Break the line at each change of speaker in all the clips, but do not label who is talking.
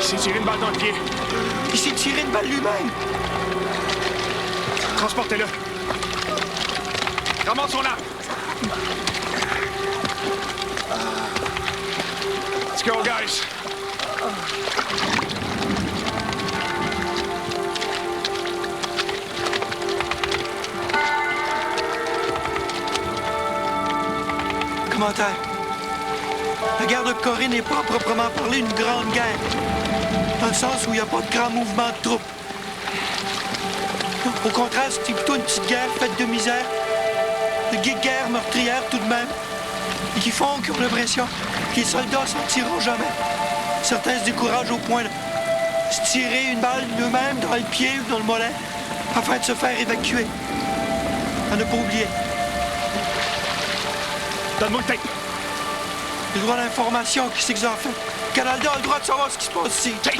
Il s'est tiré une balle dans le pied.
Il s'est tiré une balle lui-même.
Transportez-le. Ramasse son arme. Let's go, guys.
Commentaire. La guerre de Corée n'est pas à proprement parler une grande guerre. Dans le sens où il n'y a pas de grand mouvement de troupes. Au contraire, c'est plutôt une petite guerre faite de misère. De guerre meurtrière tout de même. Et qui font qu'ils ont l'impression que les soldats s'en tireront jamais. Certains se découragent au point de se tirer une balle eux-mêmes dans le pied ou dans le mollet afin de se faire évacuer. À ne pas oublier.
Donne-moi le tape.
Le droit à l'information, qui c'est que ça en fait? Canada a le droit de savoir ce qui se passe ici.
Tape.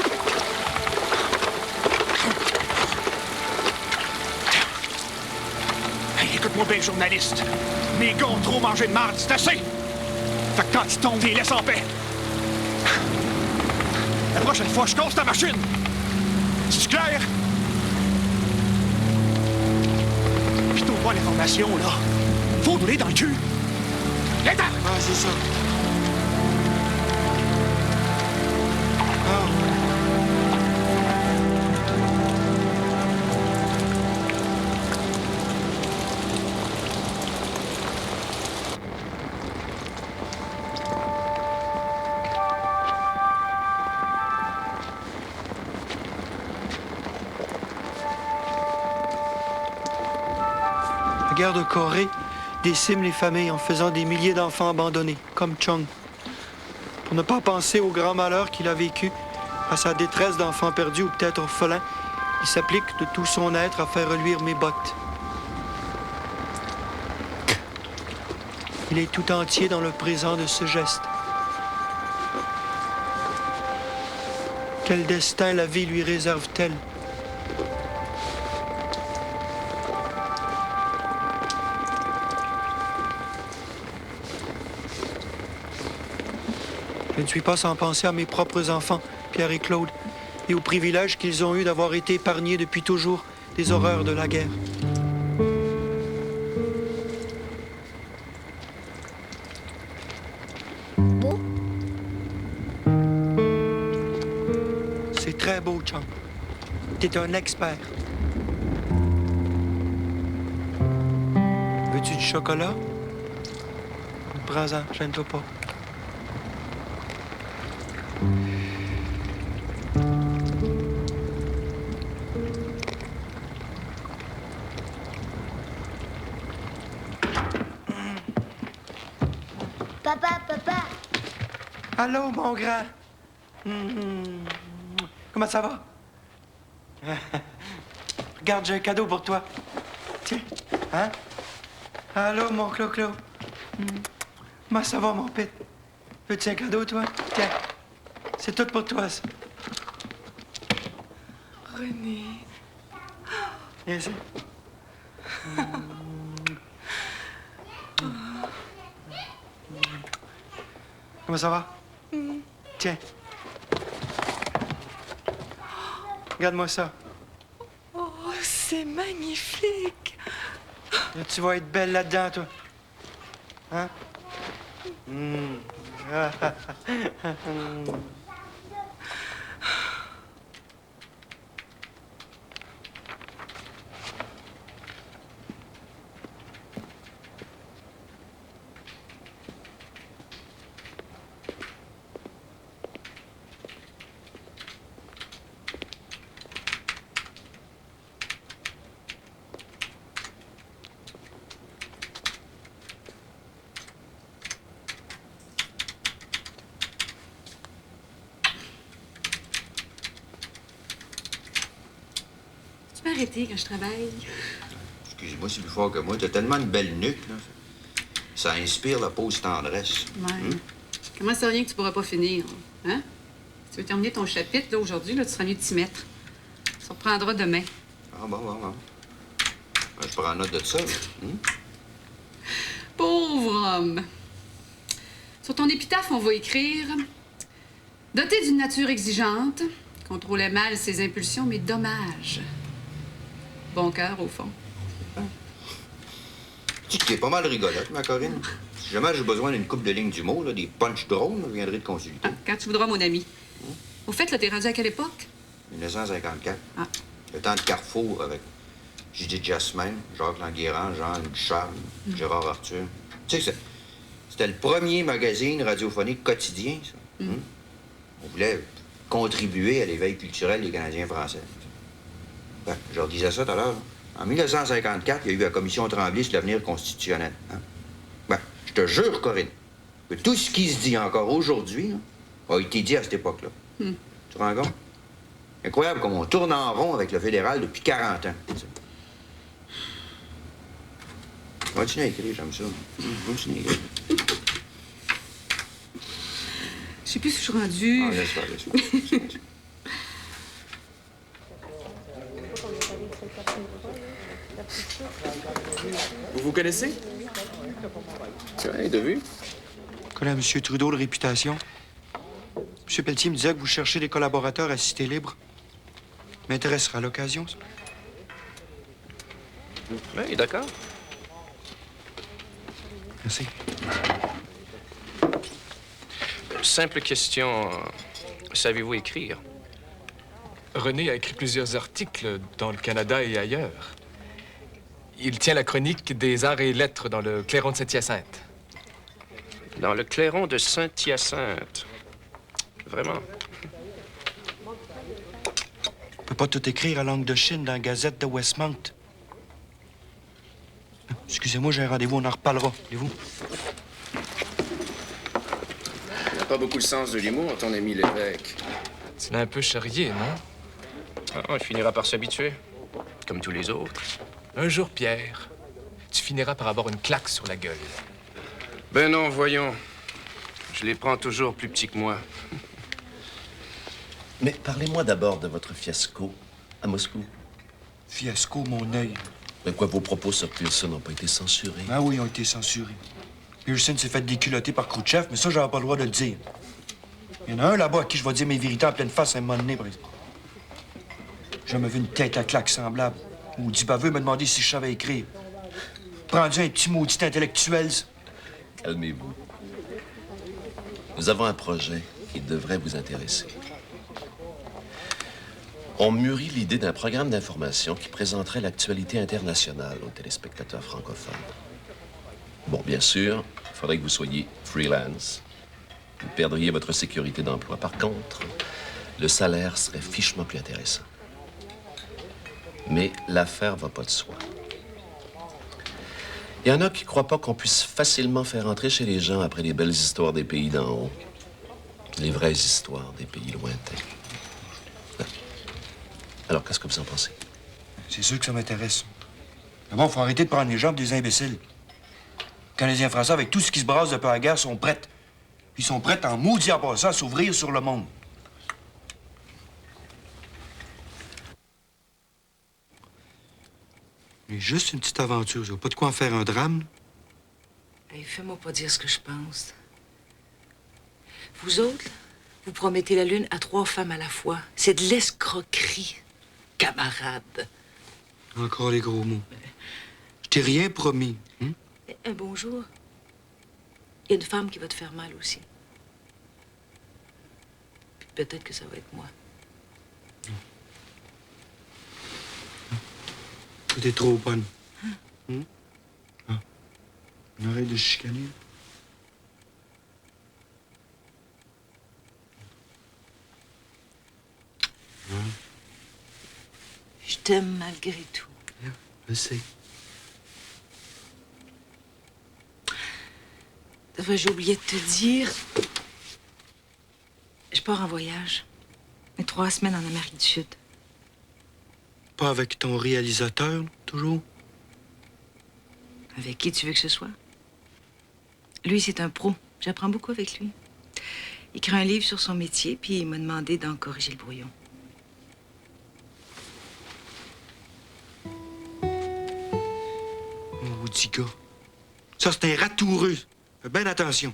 Hey, écoute-moi bien, journaliste. Les gars ont trop mangé de marde, c'est assez. Fait que quand ils tombent, ils les laissent en paix. La prochaine fois, je casse ta machine. C'est clair? Puis t'ouvres pas l'information, là. Faut donner dans le cul. Viens-t'en!
Ah, c'est ça. Ah. La guerre de Corée décime les familles en faisant des milliers d'enfants abandonnés, comme Chung. Pour ne pas penser au grand malheur qu'il a vécu, à sa détresse d'enfant perdu ou peut-être orphelin, il s'applique de tout son être à faire reluire mes bottes. Il est tout entier dans le présent de ce geste. Quel destin la vie lui réserve-t-elle? Je ne suis pas sans penser à mes propres enfants, Pierre et Claude, et au privilège qu'ils ont eu d'avoir été épargnés depuis toujours des horreurs de la guerre.
Beau?
C'est très beau, Chung. T'es un expert. Veux-tu du chocolat? Prends-en, gêne-toi pas.
Papa.
Allô, mon grand. Comment ça va? Regarde, j'ai un cadeau pour toi. Tiens, hein? Allô, mon Clo-Clo. Comment ça va, mon pit? Veux-tu un cadeau, toi? Tiens, c'est tout pour toi, ça.
René.
Viens ici. Comment ça va? Tiens. Regarde-moi ça.
Oh, c'est magnifique.
Là, tu vas être belle là-dedans, toi. Hein?
Tu peux arrêter quand je travaille?
Excuse-moi, c'est plus fort que moi. T'as tellement une belle nuque, là. Ça inspire la pause tendresse.
Ouais. Comment ça rien que tu pourras pas finir? Hein? Si tu veux terminer ton chapitre, là, aujourd'hui, là, tu seras mieux de t'y mettre. Ça reprendra demain.
Ah, bon. Ben, je prends note de ça.
Pauvre homme. Sur ton épitaphe, on va écrire Doté d'une nature exigeante, contrôlait mal ses impulsions, mais dommage. Bon cœur, au fond.
Tu es pas mal rigolote, ma Corinne. Si jamais j'ai besoin d'une coupe de lignes d'humour, là, des punch drôles, je viendrai te consulter.
Ah, quand tu voudras, mon ami. Au fait, là, t'es rendu à quelle époque?
1954.
Ah.
Le temps de Carrefour avec Judith Jasmin, Jacques Languérand, Jean Ducharme, Gérard Arthur. Tu sais que c'était le premier magazine radiophonique quotidien, ça. On voulait contribuer à l'éveil culturel des Canadiens français. Ben, je leur disais ça tout à l'heure. En 1954, il y a eu la commission Tremblay sur l'avenir constitutionnel. Hein? Ben, je te jure, Corinne, que tout ce qui se dit encore aujourd'hui là, a été dit à cette époque-là. Tu te rends compte? Incroyable comme on tourne en rond avec le fédéral depuis 40 ans. Continue à écrire, j'aime ça. Continue à écrire.
Je sais plus si je suis rendue.
Ah, laisse faire, laisse faire.
Vous vous connaissez? Tiens, de vue.
Je connais M. Trudeau de réputation. M. Pelletier me disait que vous cherchez des collaborateurs à Cité Libre. M'intéressera à l'occasion, ça.
Oui, d'accord.
Merci.
Simple question. Savez-vous écrire?
René a écrit plusieurs articles dans le Canada et ailleurs. Il tient la chronique des arts et lettres dans le Clairon de Saint-Hyacinthe.
Dans le Clairon de Saint-Hyacinthe. Vraiment?
On peut pas tout écrire à langue de Chine dans la Gazette de Westmount. Excusez-moi, j'ai un rendez-vous, on en reparlera. Voulez-vous?
Il n'a pas beaucoup le sens de l'humour, ton ami l'évêque.
Tu l'as un peu charrié, non?
Ah, il finira par s'habituer, comme tous les autres.
Un jour, Pierre, tu finiras par avoir une claque sur la gueule.
Ben non, voyons. Je les prends toujours plus petits que moi.
Mais parlez-moi d'abord de votre fiasco à Moscou.
Fiasco, mon œil.
Mais quoi, vos propos sur Pearson n'ont pas été censurés?
Ah oui, ils ont été censurés. Pearson s'est fait déculotter par Khrouchtchev, mais ça, j'avais pas le droit de le dire. Il y en a un là-bas à qui je vais dire mes vérités en pleine face à un moment donné, par exemple. J'ai jamais vu une tête à claque semblable. Ou dit baveux me demander si je savais écrire. Prends-tu un petit maudit intellectuel, ça.
Calmez-vous. Nous avons un projet qui devrait vous intéresser. On mûrit l'idée d'un programme d'information qui présenterait l'actualité internationale aux téléspectateurs francophones. Bon, bien sûr, il faudrait que vous soyez freelance. Vous perdriez votre sécurité d'emploi. Par contre, le salaire serait fichement plus intéressant. Mais l'affaire va pas de soi. Il y en a qui croient pas qu'on puisse facilement faire entrer chez les gens après les belles histoires des pays d'en haut. Les vraies histoires des pays lointains. Alors, qu'est-ce que vous en pensez?
C'est sûr que ça m'intéresse. Mais bon, faut arrêter de prendre les gens pour des imbéciles. Les Canadiens français, avec tout ce qui se brasse depuis la guerre, sont prêts. Ils sont prêts en maudit à passer à s'ouvrir sur le monde. Mais juste une petite aventure, ça. Pas de quoi en faire un drame.
Hey, fais-moi pas dire ce que je pense. Vous autres, là, vous promettez la lune à 3 femmes à la fois. C'est de l'escroquerie, camarade.
Encore les gros mots. Je t'ai rien promis. Hein?
Un bonjour. Il y a une femme qui va te faire mal aussi. Puis peut-être que ça va être moi.
T'es trop bonne. Hein? Ah. On arrête de se chicaner.
Je t'aime malgré tout.
Je sais.
J'ai oublié de te dire. Je pars en voyage. Mais 3 semaines en Amérique du Sud.
Pas avec ton réalisateur, toujours?
Avec qui tu veux que ce soit? Lui, c'est un pro. J'apprends beaucoup avec lui. Il écrit un livre sur son métier, puis il m'a demandé d'en corriger le brouillon.
Oh, petit gars. Ça, c'est un ratoureux. Fais bien attention.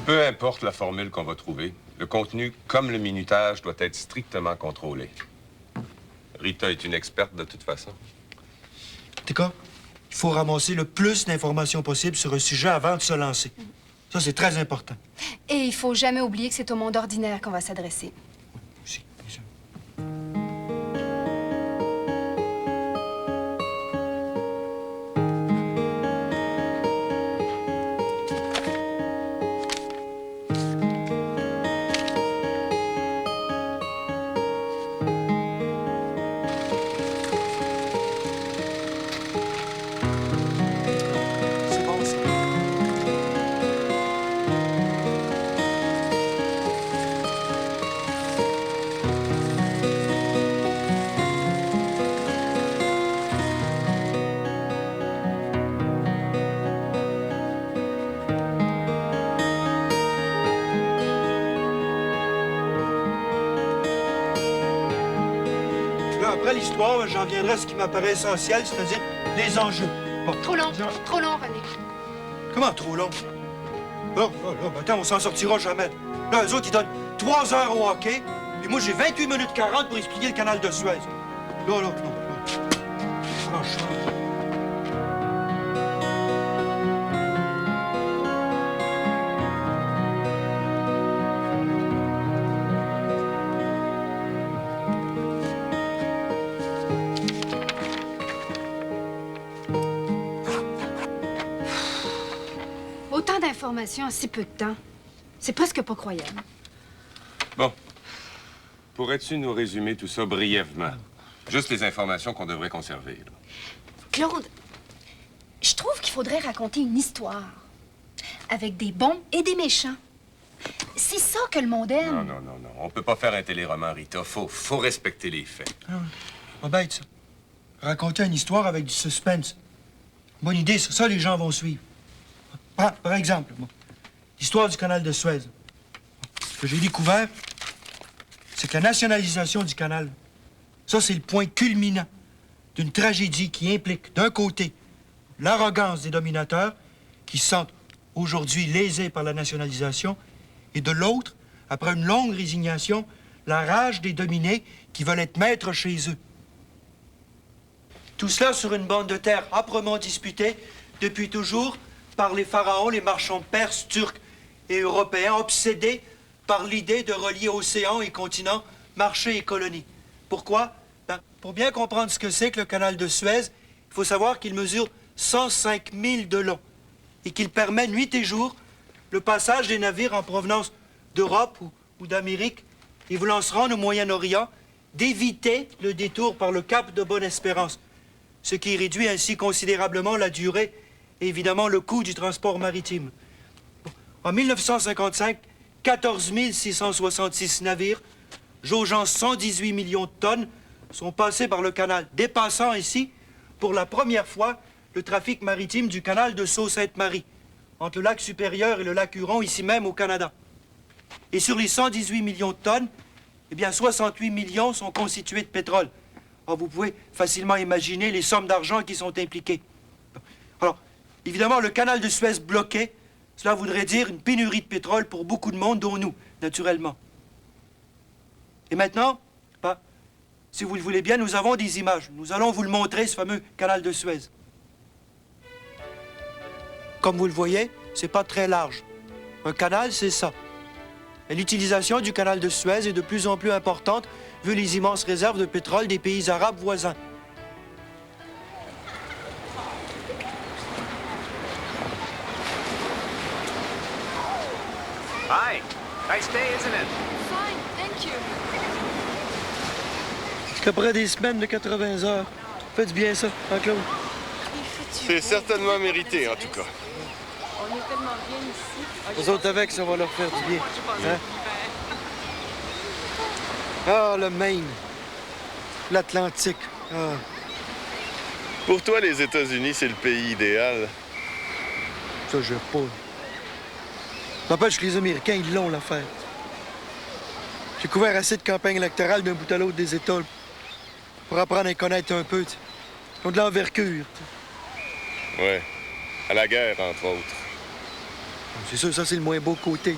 Peu importe la formule qu'on va trouver, le contenu, comme le minutage, doit être strictement contrôlé. Rita est une experte de toute façon.
En tout cas, il faut ramasser le plus d'informations possible sur un sujet avant de se lancer. Ça, c'est très important.
Et il faut jamais oublier que c'est au monde ordinaire qu'on va s'adresser.
Aussi, bien sûr. C'est bon, ça. Là, après l'histoire, j'en viendrai à ce qui m'apparaît essentiel, c'est-à-dire les enjeux. Bon.
Trop long, René.
Comment trop long? Là, attends, on s'en sortira jamais. Là, eux autres, ils donnent 3 heures au hockey, puis moi, j'ai 28 minutes 40 pour expliquer le canal de Suez. Là, non. Franchement.
Autant d'informations en si peu de temps. C'est presque pas croyable.
Bon. Pourrais-tu nous résumer tout ça brièvement? Juste les informations qu'on devrait conserver. Là.
Claude, je trouve qu'il faudrait raconter une histoire. Avec des bons et des méchants. C'est ça que le monde aime.
Non. On peut pas faire un téléroman, Rita. Faut respecter les faits.
Pas bête, ça. Raconter une histoire avec du suspense. Bonne idée, ça, les gens vont suivre. Par exemple, l'histoire du canal de Suez. Ce que j'ai découvert, c'est que la nationalisation du canal, ça, c'est le point culminant d'une tragédie qui implique, d'un côté, l'arrogance des dominateurs qui se sentent aujourd'hui lésés par la nationalisation, et de l'autre, après une longue résignation, la rage des dominés qui veulent être maîtres chez eux. Tout cela sur une bande de terre âprement disputée depuis toujours par les pharaons, les marchands perses, turcs et européens, obsédés par l'idée de relier océan et continent, marché et colonie. Pourquoi? Pour bien comprendre ce que c'est que le canal de Suez, il faut savoir qu'il mesure 105 000 de long et qu'il permet nuit et jour le passage des navires en provenance d'Europe ou d'Amérique et voulant se rendre au Moyen-Orient, d'éviter le détour par le cap de Bonne-Espérance, ce qui réduit ainsi considérablement la durée et évidemment le coût du transport maritime. En 1955, 14 666 navires, jaugeant 118 millions de tonnes, sont passés par le canal, dépassant ainsi, pour la première fois, le trafic maritime du canal de Sault-Sainte-Marie, entre le lac supérieur et le lac Huron, ici même au Canada. Et sur les 118 millions de tonnes, eh bien, 68 millions sont constitués de pétrole. Alors, vous pouvez facilement imaginer les sommes d'argent qui sont impliquées. Alors, évidemment, le canal de Suez bloqué, cela voudrait dire une pénurie de pétrole pour beaucoup de monde, dont nous, naturellement. Et maintenant, si vous le voulez bien, nous avons des images. Nous allons vous le montrer, ce fameux canal de Suez. Comme vous le voyez, c'est pas très large. Un canal, c'est ça. Et l'utilisation du canal de Suez est de plus en plus importante vu les immenses réserves de pétrole des pays arabes voisins.
Hi. Nice day, isn't it?
Fine, thank you.
Qu'après des semaines de 80 heures, faites bien ça, hein, Claude?
C'est certainement mérité, en tout cas.
On est tellement bien ici.
Les autres avec, ça va leur faire du bien. Hein? Ah, le Maine. L'Atlantique. Ah.
Pour toi, les États-Unis, c'est le pays idéal.
Ça, je sais pas. N'empêche que les Américains, ils l'ont, l'affaire. J'ai couvert assez de campagnes électorales d'un bout à l'autre des États pour apprendre à les connaître un peu. T'sais. Ils ont de l'envergure.
Ouais. À la guerre, entre autres.
C'est sûr, ça, c'est le moins beau côté.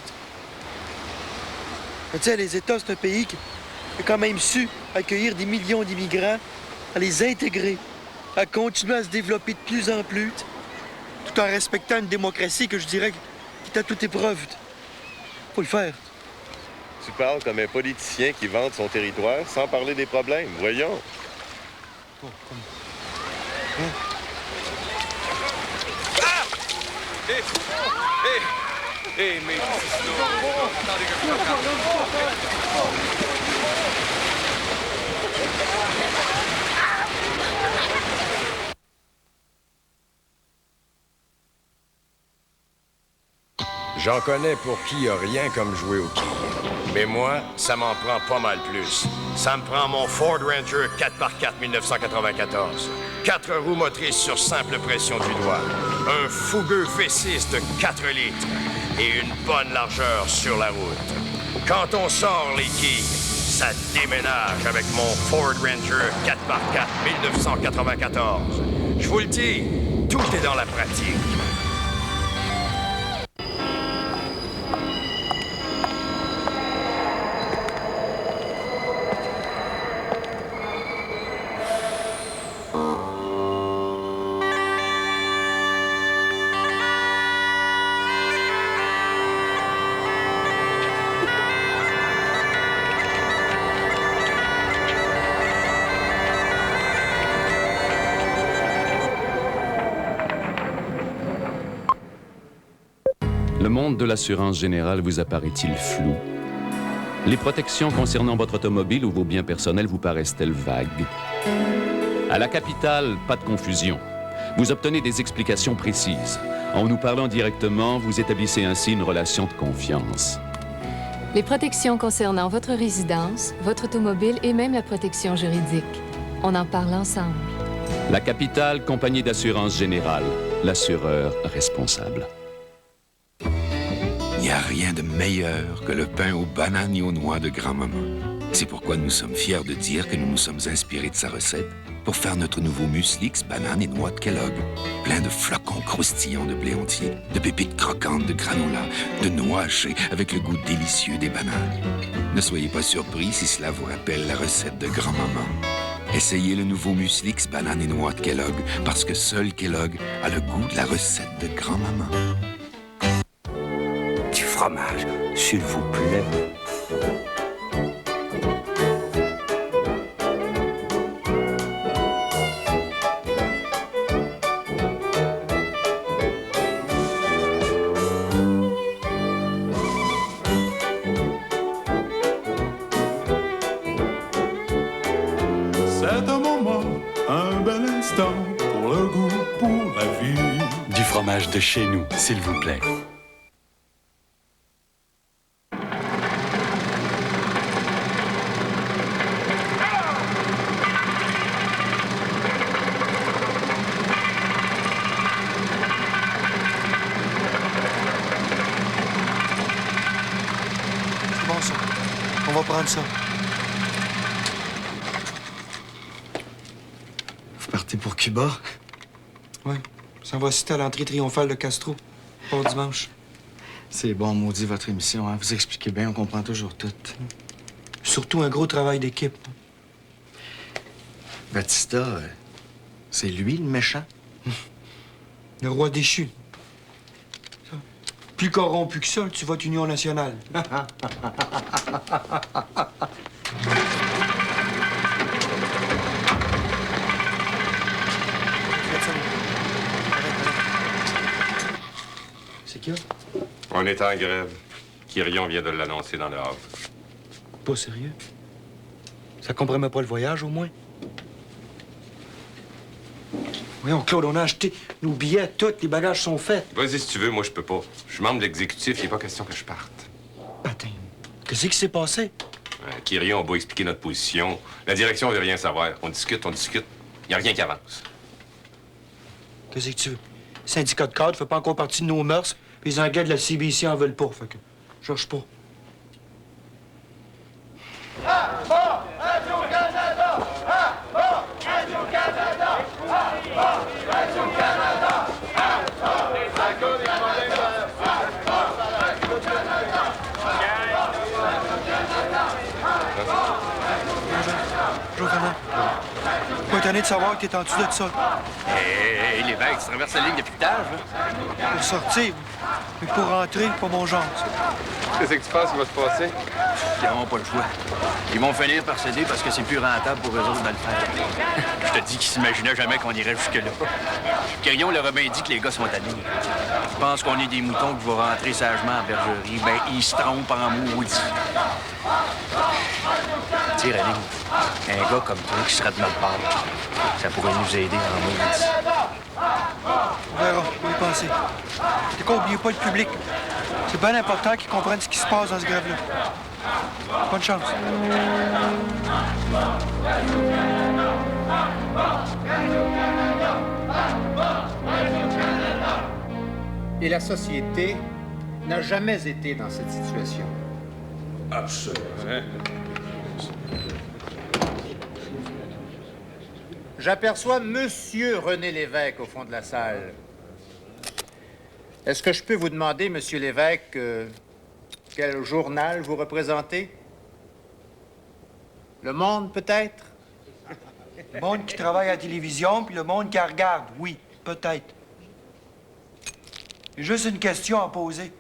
Mais tu sais, les États, c'est un pays qui a quand même su accueillir des millions d'immigrants, à les intégrer, à continuer à se développer de plus en plus, tout en respectant une démocratie que je dirais qui est à toute épreuve. Faut le faire.
Tu parles comme un politicien qui vante son territoire sans parler des problèmes. Voyons.
Oh, comme...
Hein?
Ah! Hé, mais...
J'en connais pour qui y a rien comme jouer au quilles. Mais moi, ça m'en prend pas mal plus. Ça me prend mon Ford Ranger 4x4 1994. 4 roues motrices sur simple pression du doigt. Un fougueux V6 de 4 litres. Et une bonne largeur sur la route. Quand on sort les quilles, ça déménage avec mon Ford Ranger 4x4 1994. Je vous le dis, tout est dans la pratique.
Le monde de l'assurance générale vous apparaît-il flou? Les protections concernant votre automobile ou vos biens personnels vous paraissent-elles vagues? À la capitale, pas de confusion. Vous obtenez des explications précises. En nous parlant directement, vous établissez ainsi une relation de confiance.
Les protections concernant votre résidence, votre automobile et même la protection juridique. On en parle ensemble.
La capitale, compagnie d'assurance générale. L'assureur responsable.
Il n'y a rien de meilleur que le pain aux bananes et aux noix de grand-maman. C'est pourquoi nous sommes fiers de dire que nous nous sommes inspirés de sa recette pour faire notre nouveau muslix bananes et noix de Kellogg. Plein de flocons croustillants de blé entier, de pépites croquantes de granola, de noix hachées avec le goût délicieux des bananes. Ne soyez pas surpris si cela vous rappelle la recette de grand-maman. Essayez le nouveau muslix bananes et noix de Kellogg parce que seul Kellogg a le goût de la recette de grand-maman.
Du fromage, s'il vous plaît.
C'est un moment, un bel instant pour le goût, pour la vie.
Du fromage de chez nous, s'il vous plaît.
C'est bon, ça. On va prendre ça.
Vous partez pour Cuba?
Oui. Ça va citer à l'entrée triomphale de Castro. Pour dimanche.
C'est bon, maudit, votre émission. Hein? Vous expliquez bien, on comprend toujours tout.
Surtout un gros travail d'équipe.
Batista, c'est lui le méchant?
Le roi déchu. Ça. Plus corrompu que ça, tu votes Union nationale.
C'est qui?
On est en grève. Quirion vient de l'annoncer dans le Havre.
Pas sérieux? Ça compromet pas le voyage, au moins? Voyons, Claude, on a acheté nos billets, tous, les bagages sont faits.
Vas-y si tu veux, moi je peux pas. Je suis membre de l'exécutif, il n'est pas question que je parte.
Attends, qu'est-ce qui s'est passé?
Quirion a beau expliquer notre position. La direction veut rien savoir. On discute. Il n'y a rien qui avance.
Qu'est-ce que tu veux? Le syndicat de cadre fait pas encore partie de nos mœurs, puis les Anglais de la CBC en veulent pas, fait que cherche pas. tanné de savoir que t'es en dessous de ça.
Hé, l'évêque, tu traverses la ligne de piquetage, là?
Pour sortir, mais pour rentrer, pas mon genre.
Qu'est-ce que tu penses qui va se passer?
Ils n'auront pas le choix. Ils vont finir par céder parce que c'est plus rentable pour eux autres de le faire. Je te dis qu'ils s'imaginaient jamais qu'on irait jusque-là. Quirion leur a bien dit que les gars sont tannés. Ils pensent qu'on est des moutons qui vont rentrer sagement en bergerie. Ben, ils se trompent en maudit. Tu sais, René, un gars comme toi qui serait de notre part, ça pourrait nous aider en maudit.
On verra, on va y penser. T'es quoi, oubliez pas le public. C'est bien important qu'ils comprennent ce qui se passe dans ce grève-là. Bonne chance.
Et la société n'a jamais été dans cette situation.
Absolument.
J'aperçois Monsieur René Lévesque au fond de la salle. Est-ce que je peux vous demander, Monsieur Lévesque, quel journal vous représentez? Le Monde, peut-être?
Le monde qui travaille à la télévision, puis le monde qui la regarde, oui, peut-être. J'ai juste une question à poser.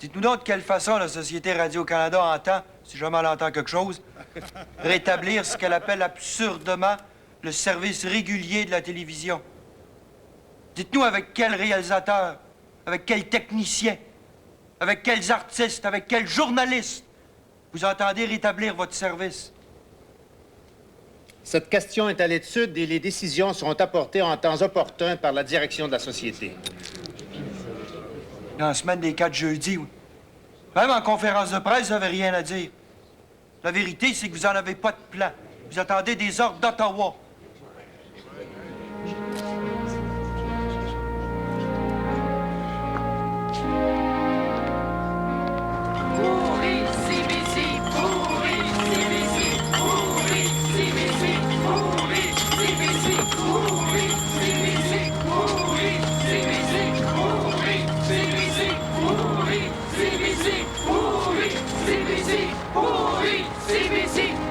Dites-nous donc de quelle façon la Société Radio-Canada entend, si jamais elle entend quelque chose, rétablir ce qu'elle appelle absurdement le service régulier de la télévision. Dites-nous avec quel réalisateur, avec quel technicien, avec quels artistes, avec quels journalistes vous entendez rétablir votre service.
Cette question est à l'étude et les décisions seront apportées en temps opportun par la direction de la Société.
Dans la semaine des 4 jeudis, oui. Même en conférence de presse, vous n'avez rien à dire. La vérité, c'est que vous n'en avez pas de plan. Vous attendez des ordres d'Ottawa.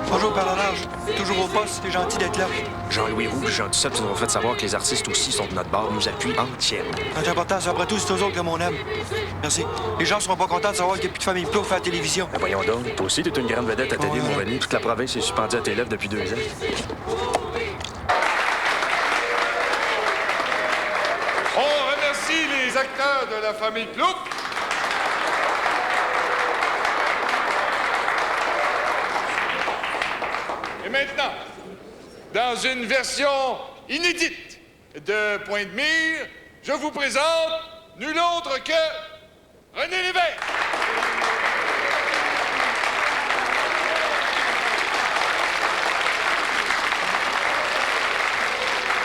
Bonjour, Père Large. Toujours au poste, c'est gentil d'être là.
Jean-Louis Roux et Jean Duceppe nous ont fait savoir que les artistes aussi sont de notre bord, nous appuient entièrement.
C'est important, c'est après tout, c'est eux autres que mon aime. Merci. Les gens seront pas contents de savoir qu'il n'y a plus de famille Plouf à la télévision.
Ben voyons donc, toi aussi, t'es une grande vedette à télé, mon René. Toute la province est suspendue à tes lèvres depuis 2 ans.
On remercie les acteurs de la famille Plouf. Et maintenant, dans une version inédite de Point de mire, je vous présente nul autre que René Lévesque.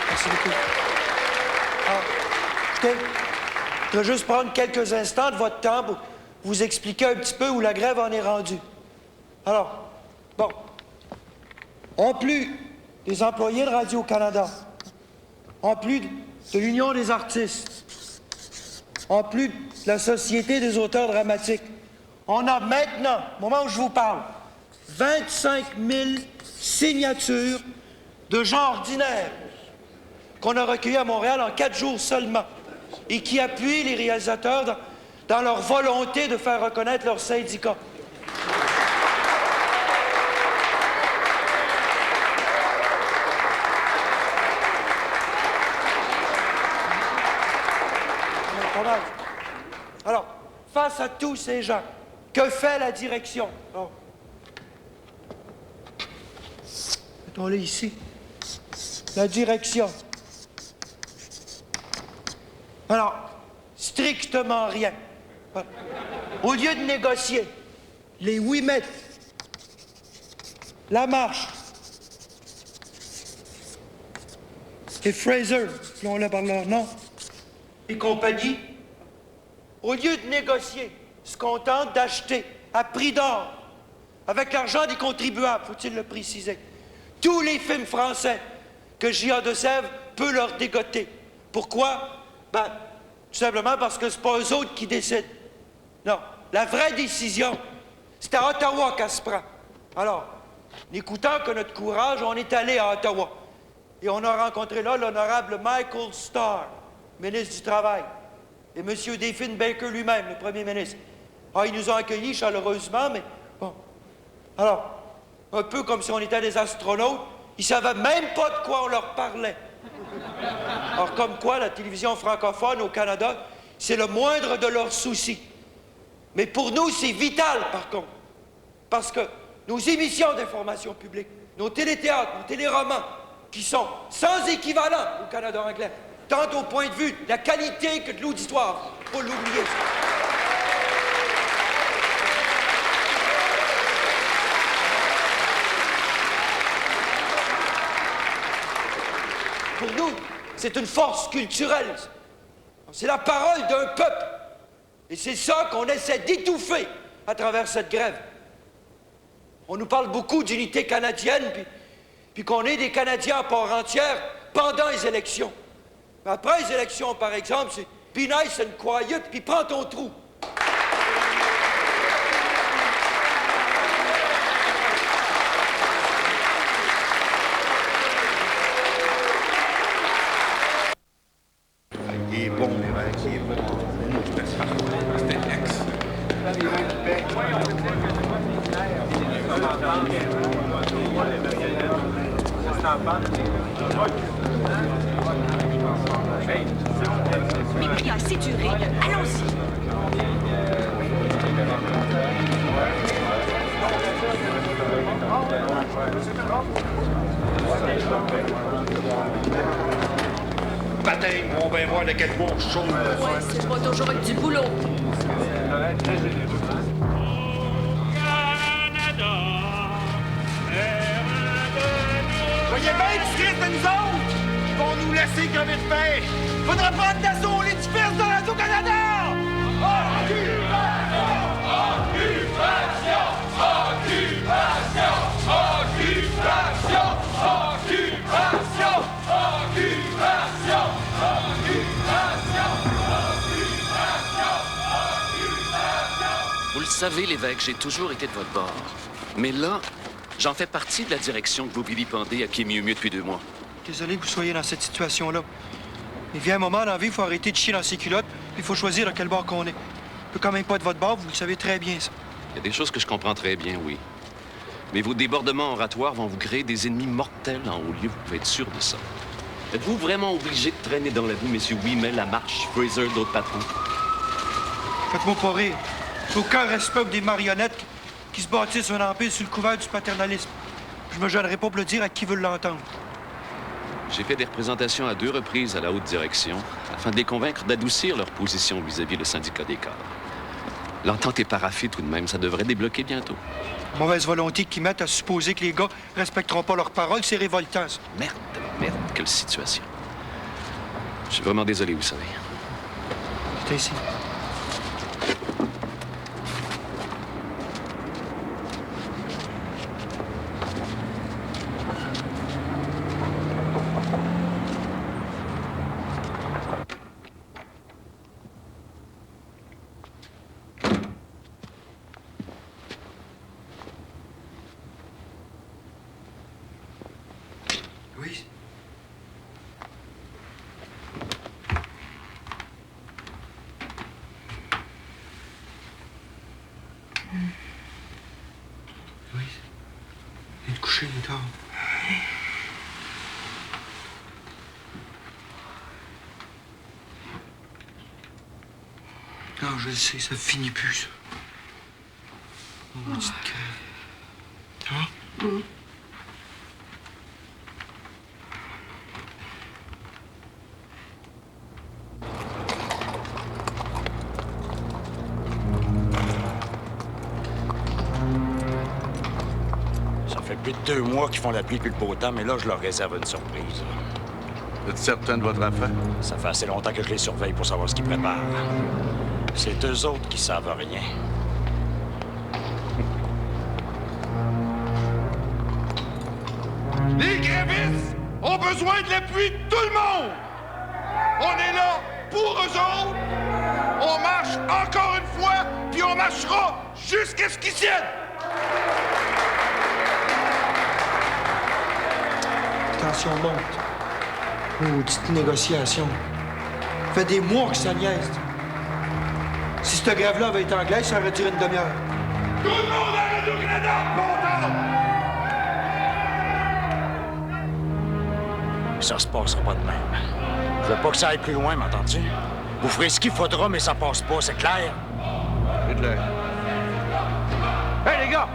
Merci beaucoup. Écoutez, je voudrais juste prendre quelques instants de votre temps pour vous expliquer un petit peu où la grève en est rendue. Alors, bon. En plus des employés de Radio-Canada, en plus de l'Union des artistes, en plus de la Société des auteurs dramatiques, on a maintenant, au moment où je vous parle, 25 000 signatures de gens ordinaires qu'on a recueillis à Montréal en 4 jours seulement et qui appuient les réalisateurs dans leur volonté de faire reconnaître leurs syndicats. Alors, face à tous ces gens, que fait la direction? Oh. Mettons-les ici. La direction. Alors, strictement rien. Voilà. Au lieu de négocier les 8 mètres, la marche, et Fraser, appelons-le par leur nom, et compagnie, au lieu de négocier, se contentent d'acheter à prix d'or, avec l'argent des contribuables, faut-il le préciser, tous les films français que J.A. de Sèvres peut leur dégoter. Pourquoi? Ben, tout simplement parce que c'est pas eux autres qui décident. Non, la vraie décision, c'est à Ottawa qu'elle se prend. Alors, n'écoutant que notre courage, on est allé à Ottawa. Et on a rencontré là l'honorable Michael Starr, ministre du Travail, et M. Diefenbaker lui-même, le premier ministre. Ah, ils nous ont accueillis chaleureusement, mais bon. Alors, un peu comme si on était des astronautes, ils savaient même pas de quoi on leur parlait. Alors, comme quoi, la télévision francophone au Canada, c'est le moindre de leurs soucis. Mais pour nous, c'est vital, par contre. Parce que nos émissions d'information publique, nos téléthéâtres, nos téléromans, qui sont sans équivalent au Canada anglais, tant au point de vue de la qualité que de l'auditoire, faut l'oublier. Pour nous, c'est une force culturelle. C'est la parole d'un peuple. Et c'est ça qu'on essaie d'étouffer à travers cette grève. On nous parle beaucoup d'unité canadienne, puis qu'on est des Canadiens à part entière pendant les élections. Mais après les élections, par exemple, c'est « be nice and quiet », puis prends ton trou.
Il est bon, l'évêque, il est bon. C'était ex.
Mais il a assez duré, là. Allons-y.
Bataille, on va voir de quel bon chaud.
Ouais, c'est pas toujours avec du boulot.
Voyez bien qu'ils se de nous autres! Ils vont nous laisser crever de faim! Faudra prendre d'assaut l'édifice de Radio-Canada!
Occupation! Occupation! Occupation! Occupation! Occupation!
Vous le savez, l'évêque, j'ai toujours été de votre bord. Mais là, j'en fais partie de la direction que vous vilipendez à qui mieux depuis 2 mois.
Désolé que vous soyez dans cette situation-là. Mais vient un moment dans la vie, il faut arrêter de chier dans ses culottes, puis il faut choisir à quel bord qu'on est. On peut quand même pas être de votre bord, vous le savez très bien, ça.
Il y a des choses que je comprends très bien, oui. Mais vos débordements oratoires vont vous créer des ennemis mortels en haut lieu, vous pouvez être sûr de ça. Êtes-vous vraiment obligé de traîner dans la boue, messieurs Ouimet, Lamarche, Fraser, d'autres patrons?
Faites-moi pas rire. J'ai aucun respect pour des marionnettes qui se bâtissent un empire sous le couvert du paternalisme. Je me gênerai pas pour le dire à qui veut l'entendre.
J'ai fait des représentations à 2 reprises à la haute direction afin de les convaincre d'adoucir leur position vis-à-vis le syndicat des cadres. L'entente est paraffée tout de même, ça devrait débloquer bientôt.
Mauvaise volonté qui mettent à supposer que les gars respecteront pas leurs paroles, c'est révoltant, ça.
Merde, quelle situation. Je suis vraiment désolé, vous savez.
C'est ici. Louise? Louise? Viens te coucher, il est tard. Non, je le sais, ça finit plus, ça. Oh, petite gueule. Ça va?
Ça fait plus de 2 mois qu'ils font la pluie puis le beau temps, mais là, je leur réserve une surprise. Vous êtes certain de votre affaire? Ça fait assez longtemps que je les surveille pour savoir ce qu'ils préparent. C'est eux autres qui savent rien.
Les grévistes ont besoin de l'appui de tout le monde! On est là pour eux autres! On marche encore une fois, puis on marchera jusqu'à ce qu'ils tiennent!
Tension monte. Petite négociation. Ça fait des mois que ça niaise. Si cette grève-là avait été anglaise, ça aurait duré une demi-heure.
Tout le monde à Radio-Canada!
Ça se passera pas de même. Je veux pas que ça aille plus loin, m'entends-tu? Vous ferez ce qu'il faudra, mais ça passe pas, c'est clair?
C'est clair.
Hey, les gars!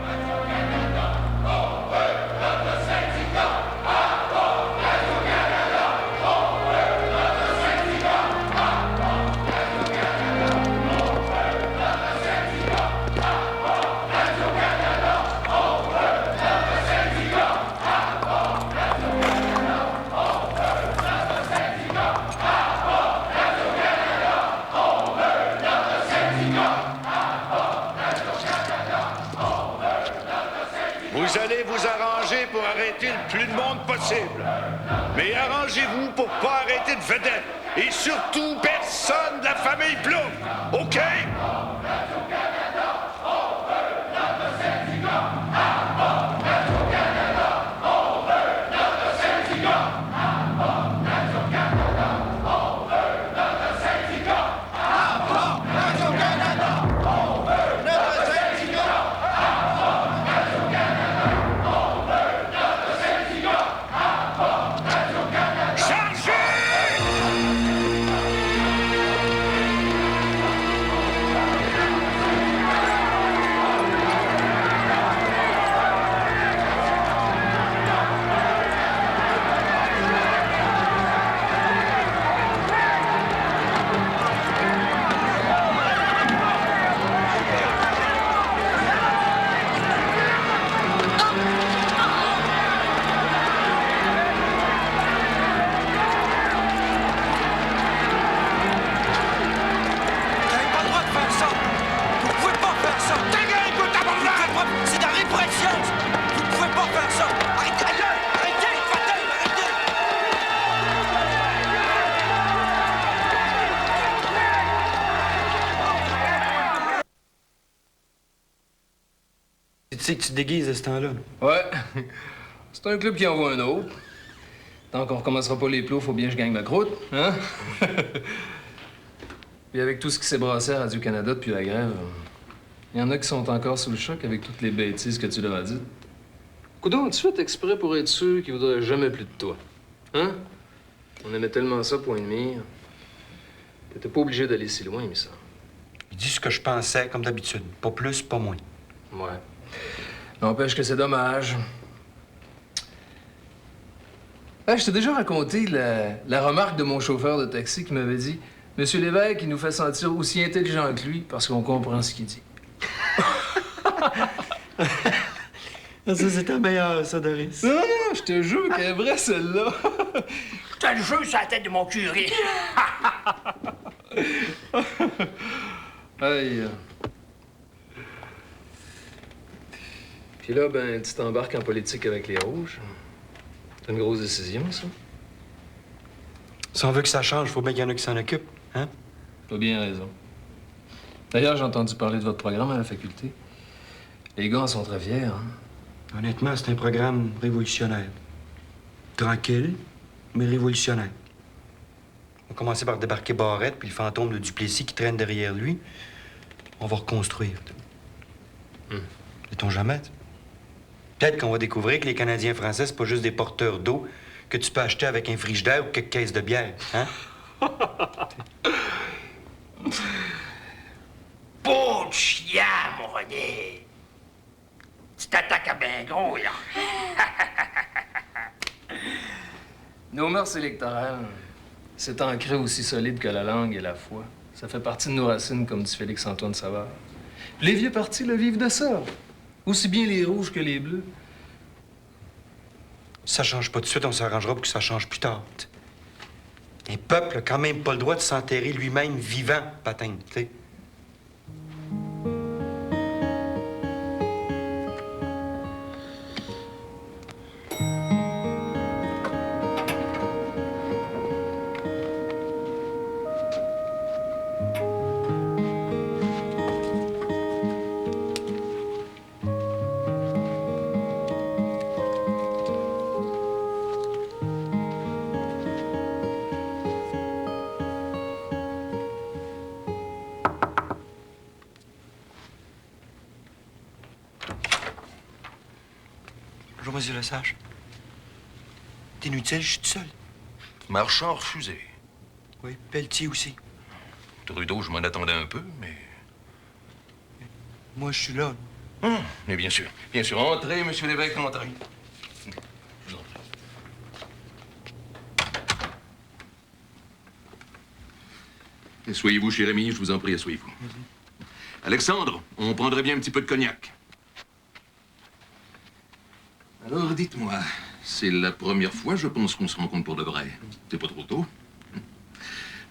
Vous allez vous arranger pour arrêter le plus de monde possible. Mais arrangez-vous pour pas arrêter de vedette. Et surtout, personne de la famille Plouffe. OK?
Tu sais que tu te déguises à ce temps-là.
Ouais. C'est un club qui envoie un autre. Tant qu'on recommencera pas les plots, faut bien que je gagne ma croûte, hein? Puis avec tout ce qui s'est brassé à Radio-Canada depuis la grève, il y en a qui sont encore sous le choc avec toutes les bêtises que tu leur as dites. Coudon, tu fais exprès pour être sûr qu'ils voudraient jamais plus de toi. Hein? On aimait tellement ça, point de mire. T'étais pas obligé d'aller si loin, mais ça.
Il dit ce que je pensais, comme d'habitude. Pas plus, pas moins.
Ouais. N'empêche que c'est dommage. Ah, je t'ai déjà raconté la remarque de mon chauffeur de taxi qui m'avait dit « Monsieur Lévesque, il nous fait sentir aussi intelligent que lui parce qu'on comprend ce qu'il dit. »
Ça, c'est ta meilleure, ça, Doris.
Non, je te jure qu'elle est vraie, celle-là.
Je te le jure sur la tête de mon curé.
Aïe. Puis là, ben, tu t'embarques en politique avec les Rouges. C'est une grosse décision, ça.
Si on veut que ça change, faut bien qu'il y en a qui s'en occupent, hein?
T'as bien raison. D'ailleurs, j'ai entendu parler de votre programme à la faculté. Les gars en sont très fiers, hein?
Honnêtement, c'est un programme révolutionnaire. Tranquille, mais révolutionnaire. On va commencer par débarquer Barrette, puis le fantôme de Duplessis qui traîne derrière lui. On va reconstruire. Sait-on jamais? Peut-être qu'on va découvrir que les Canadiens français, c'est pas juste des porteurs d'eau que tu peux acheter avec un frigidaire ou quelques caisses de bière, hein?
Beau chien, mon René! Tu t'attaques à ben gros, là!
Nos mœurs électorales, c'est ancré aussi solide que la langue et la foi. Ça fait partie de nos racines, comme dit Félix-Antoine Savard. Les vieux partis le vivent de ça. Aussi bien les rouges que les bleus.
Ça change pas tout de suite, on s'arrangera pour que ça change plus tard. T'sais. Un peuple a quand même pas le droit de s'enterrer lui-même vivant, patin, tu sais. Monsieur Lesage. C'est inutile, je suis tout seul.
Marchand refusé.
Oui, Pelletier aussi.
Trudeau, je m'en attendais un peu, mais...
Moi, je suis là.
Mais bien sûr. Bien sûr. Entrez, monsieur l'évêque, entrez. Je vous en prie. Asseyez-vous, cher ami, je vous en prie, asseyez-vous. Alexandre, on prendrait bien un petit peu de cognac. Alors, dites-moi, c'est la première fois, je pense, qu'on se rencontre pour de vrai. C'est pas trop tôt.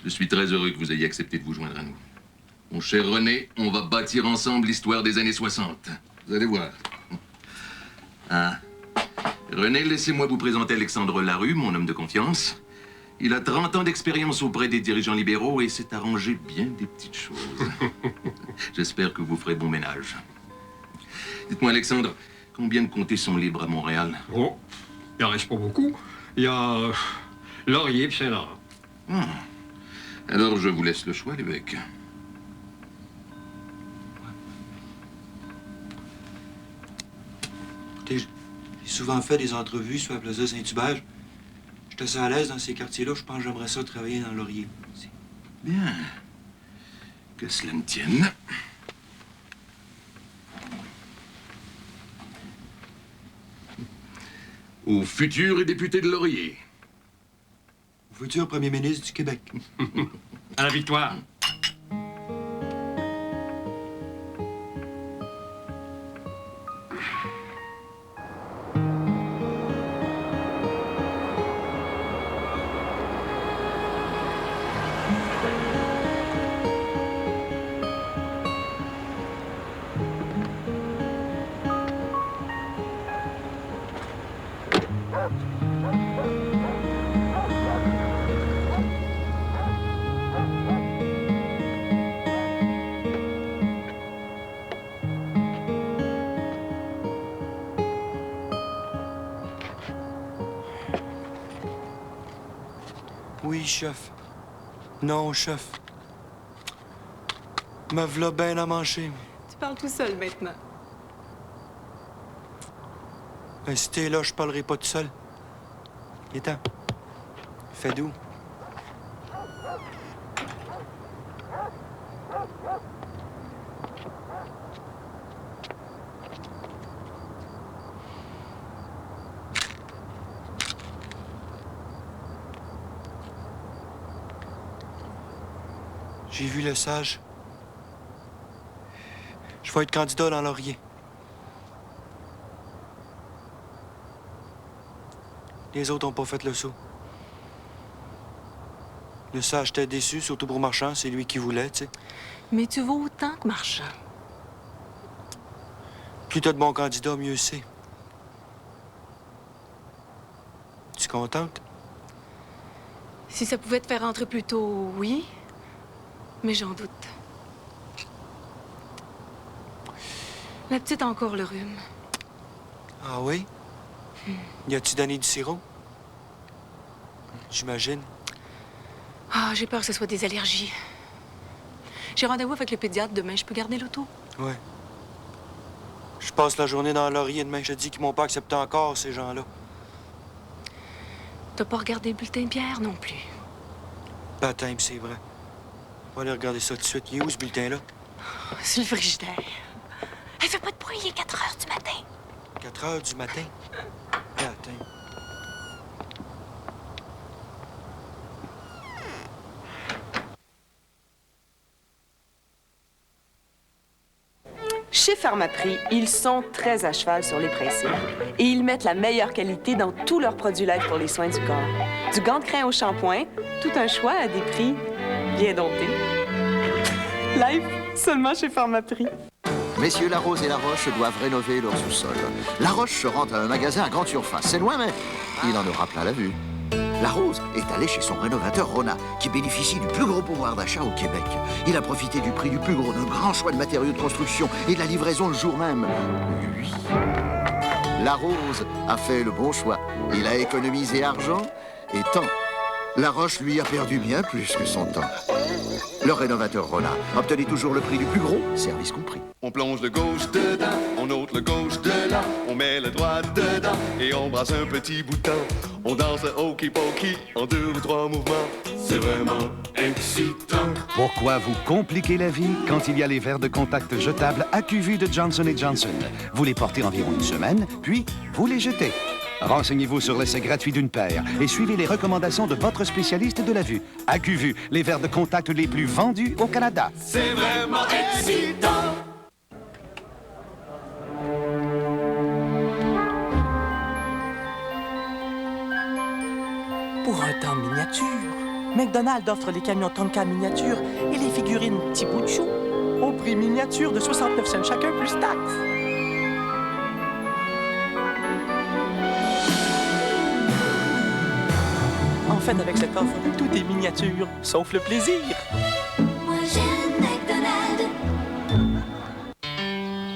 Je suis très heureux que vous ayez accepté de vous joindre à nous. Mon cher René, on va bâtir ensemble l'histoire des années 60. Vous allez voir. Ah. René, laissez-moi vous présenter Alexandre Larue, mon homme de confiance. Il a 30 ans d'expérience auprès des dirigeants libéraux et s'est arrangé bien des petites choses. J'espère que vous ferez bon ménage. Dites-moi, Alexandre, combien de comtés sont libres à Montréal?
Oh, il en reste pas beaucoup. Il y a Laurier et Saint-Laurent.
Alors, je vous laisse le choix, l'évêque.
Écoutez, j'ai souvent fait des entrevues sur la Plaza Saint-Hubert. J'étais assez à l'aise dans ces quartiers-là. Je pense que j'aimerais ça travailler dans Laurier.
Bien. Que cela ne tienne. Au futur député de Laurier.
Au futur premier ministre du Québec.
À la victoire.
Oui, chef. Non, chef. Me v'là bien à manger.
Tu parles tout seul maintenant.
Ben, si t'es là, je parlerai pas tout seul. Il est temps. Fait doux. J'ai vu le sage. Je vais être candidat dans Laurier. Les autres ont pas fait le saut. Le sage était déçu, surtout pour Marchand. C'est lui qui voulait, tu sais.
Mais tu vaux autant que Marchand.
Plus t'as de bons candidats, mieux c'est. Tu es contente?
Si ça pouvait te faire rentrer plus tôt, oui. Mais j'en doute. La petite a encore le rhume.
Ah oui? Y a-tu donné du sirop? J'imagine.
Ah, j'ai peur que ce soit des allergies. J'ai rendez-vous avec le pédiatre demain. Je peux garder l'auto?
Ouais. Je passe la journée dans Laurier demain. Je te dis qu'ils m'ont pas accepté encore, ces gens-là.
T'as pas regardé le bulletin de bière non plus?
Baptême, c'est vrai. On va aller regarder ça tout de suite. Il est où, ce bulletin-là?
C'est le frigidaire. Elle fait pas de bruit, il est 4 heures du matin.
4 heures du matin? Baptême.
Chez Pharmaprix, ils sont très à cheval sur les principes. Et ils mettent la meilleure qualité dans tous leurs produits Life pour les soins du corps. Du gant de crin au shampoing, tout un choix à des prix bien domptés. Life, seulement chez Pharmaprix.
Messieurs Larose et Laroche doivent rénover leur sous-sol. Laroche se rend à un magasin à grande surface. C'est loin, mais il en aura plein la vue. Larose est allé chez son rénovateur Rona, qui bénéficie du plus gros pouvoir d'achat au Québec. Il a profité du prix du plus gros, d'un grand choix de matériaux de construction et de la livraison le jour même. Oui. Larose a fait le bon choix. Il a économisé argent et temps. Laroche, lui, a perdu bien plus que son temps.
Le rénovateur Rona. Obtenez toujours le prix du plus gros, service compris.
On plonge le gauche dedans, on ôte le gauche de là, on met le droit dedans et on brasse un petit bout de temps. On danse le hokey-pokey en 2 ou 3 mouvements. C'est vraiment excitant.
Pourquoi vous compliquer la vie quand il y a les verres de contact jetables AccuVu de Johnson & Johnson? Vous les portez environ une semaine, puis vous les jetez. Renseignez-vous sur l'essai gratuit d'une paire et suivez les recommandations de votre spécialiste de la vue. AccuVu, les verres de contact les plus vendus au Canada.
C'est vraiment excitant.
Pour un temps miniature, McDonald's offre les camions Tonka miniature et les figurines Petit Bout de Chou au prix miniature de 69 cents chacun plus taxes. En fait, avec cette offre, tout est miniature, sauf le plaisir.
Moi, j'aime McDonald's.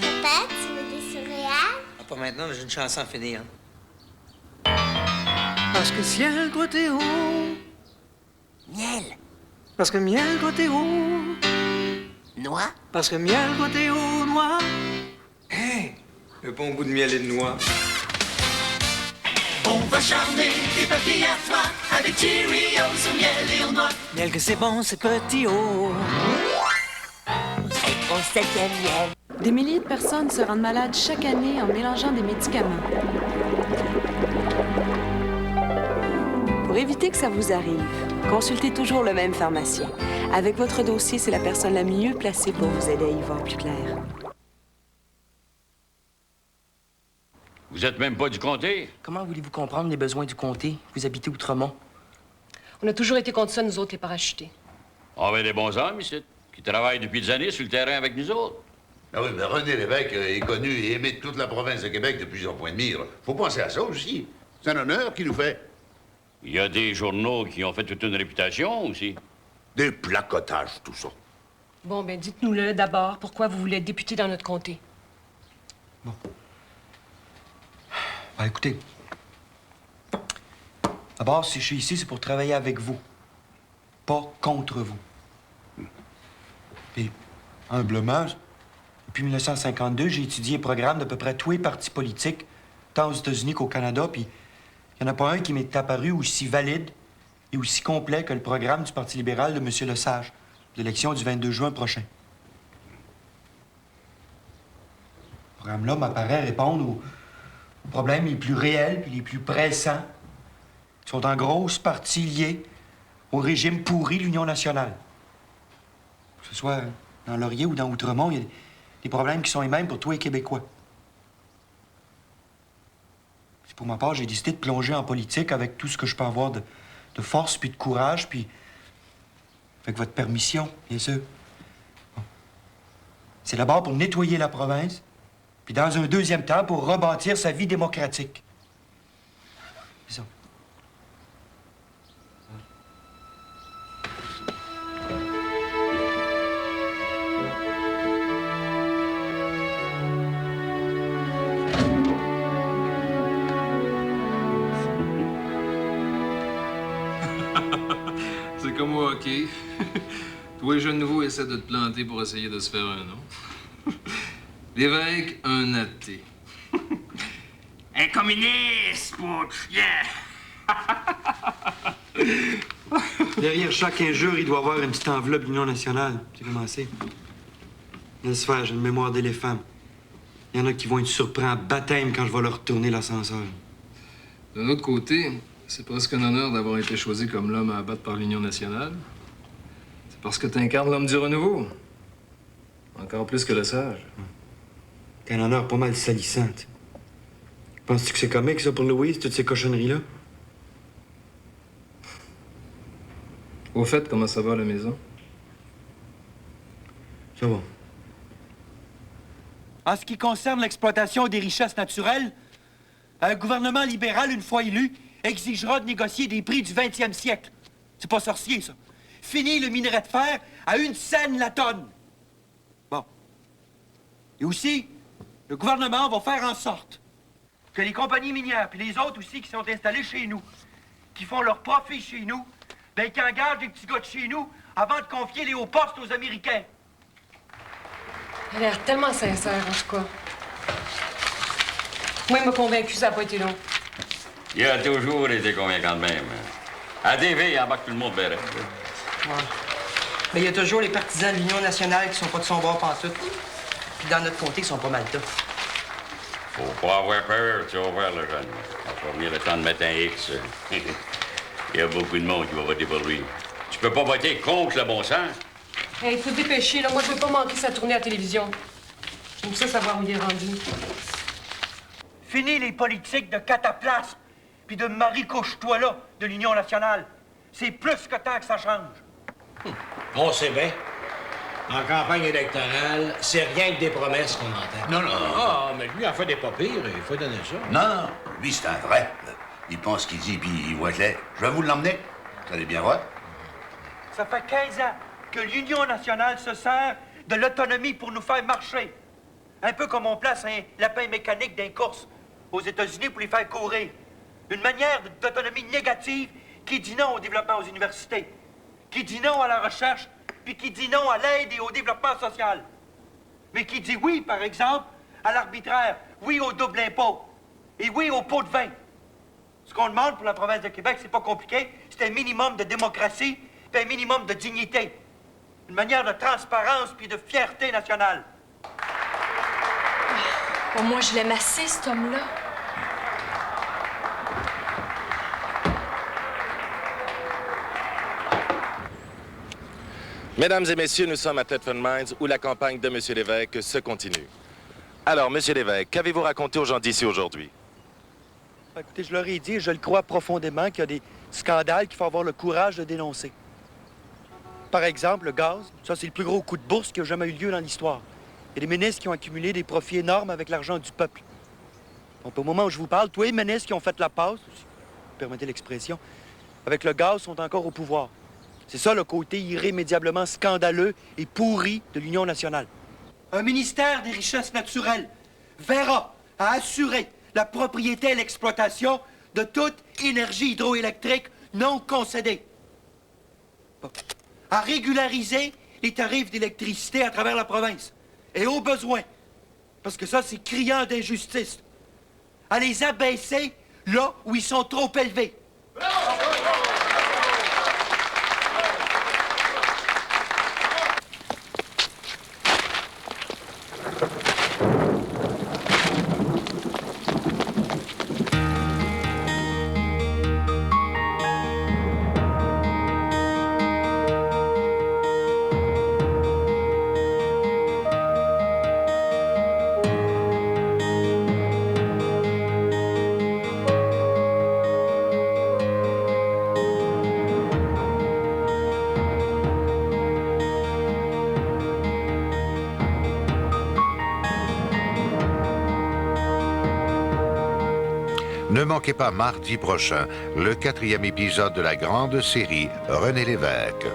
Papa, tu veux des céréales?
Ah, pas maintenant, j'ai une chanson à finir.
Parce que ciel côté haut.
Miel.
Parce que miel côté haut.
Noix.
Parce que miel côté haut, noix.
Hey, le bon goût de miel et de noix.
On va charmer des papilles à soie avec Cheerios au miel et aux noix.
Miel que c'est bon, c'est petit haut.
C'est au 7e miel.
Des milliers de personnes se rendent malades chaque année en mélangeant des médicaments. Pour éviter que ça vous arrive, consultez toujours le même pharmacien. Avec votre dossier, c'est la personne la mieux placée pour vous aider à y voir plus clair.
Vous êtes même pas du comté?
Comment voulez-vous comprendre les besoins du comté? Vous habitez Outremont.
On a toujours été contre ça, nous autres, les parachutés.
On avait des bons hommes ici, qui travaillent depuis des années sur le terrain avec nous autres.
Ah oui, mais René Lévesque est connu et aimé de toute la province de Québec de plusieurs points de mire. Faut penser à ça aussi. C'est un honneur qu'il nous fait.
Il y a des journaux qui ont fait toute une réputation aussi.
Des placotages, tout ça.
Bon, ben dites-nous-le d'abord, pourquoi vous voulez être député dans notre comté?
Ben, écoutez. D'abord, si je suis ici, c'est pour travailler avec vous. Pas contre vous. Puis, humblement, depuis 1952, j'ai étudié le programme d'à peu près tous les partis politiques, tant aux États-Unis qu'au Canada, puis il n'y en a pas un qui m'est apparu aussi valide et aussi complet que le programme du Parti libéral de M. Lesage, l'élection du 22 juin prochain. Ce programme-là m'apparaît répondre aux problèmes les plus réels puis les plus pressants, qui sont en grosse partie liés au régime pourri de l'Union nationale. Que ce soit dans Laurier ou dans Outremont, il y a des problèmes qui sont les mêmes pour tous les Québécois. C'est pour ma part, j'ai décidé de plonger en politique avec tout ce que je peux avoir de force puis de courage, puis avec votre permission, bien sûr. Bon. C'est d'abord pour nettoyer la province, puis dans un deuxième temps, pour rebâtir sa vie démocratique. C'est ça.
C'est comme au hockey. Tous les jeunes nouveaux essaient de te planter pour essayer de se faire un nom. L'évêque, un athée.
Un communiste, putsch, yeah!
Derrière chaque injure, il doit y avoir une petite enveloppe d'Union nationale. C'est commencé. Laisse faire, j'ai une mémoire d'éléphant. Il y en a qui vont être surpris à baptême quand je vais leur retourner l'ascenseur.
D'un autre côté, c'est presque un honneur d'avoir été choisi comme l'homme à abattre par l'Union nationale. C'est parce que t'incarnes l'homme du renouveau. Encore plus que le sage.
C'est un honneur pas mal salissant. Penses-tu que c'est comique, ça, pour Louise, toutes ces cochonneries-là?
Au fait, comment ça va à la maison?
Ça va. En ce qui concerne l'exploitation des richesses naturelles, un gouvernement libéral, une fois élu, exigera de négocier des prix du 20e siècle. C'est pas sorcier, ça. Fini le minerai de fer à 1 cent la tonne. Bon. Et aussi, le gouvernement va faire en sorte que les compagnies minières, puis les autres aussi qui sont installées chez nous, qui font leur profit chez nous, Ben, qui engage des petits gars de chez nous avant de confier les hauts postes aux Américains.
Elle a l'air tellement sincère, en tout cas. Moi, il m'a convaincu, ça n'a pas été long.
Il a toujours été convaincant de même. À TV, il embarque tout le monde vers elle.
Ouais. Mais il y a toujours les partisans de l'Union nationale qui sont pas de son bord pantoute. Puis dans notre comté, ils sont pas mal tough.
Faut pas avoir peur, tu vas voir, le jeune. Quand va venir le temps de mettre un X, il y a beaucoup de monde qui va voter pour lui. Tu peux pas voter contre le bon sens.
Il faut se dépêcher, là. Moi, je veux pas manquer sa tournée à la télévision. J'aime ça savoir où il est rendu.
Fini les politiques de cataplasme puis de Marie-Couche-toi là de l'Union nationale. C'est plus que temps que ça change.
On sait bien. En campagne électorale, c'est rien que des promesses qu'on entend.
Non, non.
Ah, mais lui, en fait des pas pires, il faut donner ça.
Non, non, lui, c'est un vrai. Il pense ce qu'il dit, puis il voit clair. Je vais vous l'emmener. Vous allez bien voir.
Ça fait 15 ans que l'Union nationale se sert de l'autonomie pour nous faire marcher. Un peu comme on place un lapin mécanique d'un course aux États-Unis pour les faire courir. Une manière d'autonomie négative qui dit non au développement aux universités, qui dit non à la recherche, puis qui dit non à l'aide et au développement social. Mais qui dit oui, par exemple, à l'arbitraire, oui au double impôt, et oui au pot de vin. Ce qu'on demande pour la province de Québec, c'est pas compliqué, c'est un minimum de démocratie, puis un minimum de dignité. Une manière de transparence puis de fierté nationale.
Bon, moi, je l'aime assez, cet homme-là.
Mesdames et messieurs, nous sommes à Thetford Mines où la campagne de M. Lévesque se continue. Alors, M. Lévesque, qu'avez-vous raconté aux gens d'ici aujourd'hui?
Écoutez, je leur ai dit, et je le crois profondément, qu'il y a des scandales qu'il faut avoir le courage de dénoncer. Par exemple, le gaz, ça, c'est le plus gros coup de bourse qui a jamais eu lieu dans l'histoire. Il y a des ministres qui ont accumulé des profits énormes avec l'argent du peuple. Donc, au moment où je vous parle, tous les ministres qui ont fait la passe, si vous permettez l'expression, avec le gaz, sont encore au pouvoir. C'est ça le côté irrémédiablement scandaleux et pourri de l'Union nationale. Un ministère des richesses naturelles verra à assurer la propriété et l'exploitation de toute énergie hydroélectrique non concédée. À régulariser les tarifs d'électricité à travers la province. Et au besoin, parce que ça, c'est criant d'injustice, à les abaisser là où ils sont trop élevés.
Ne manquez pas mardi prochain le 4e épisode de la grande série René Lévesque.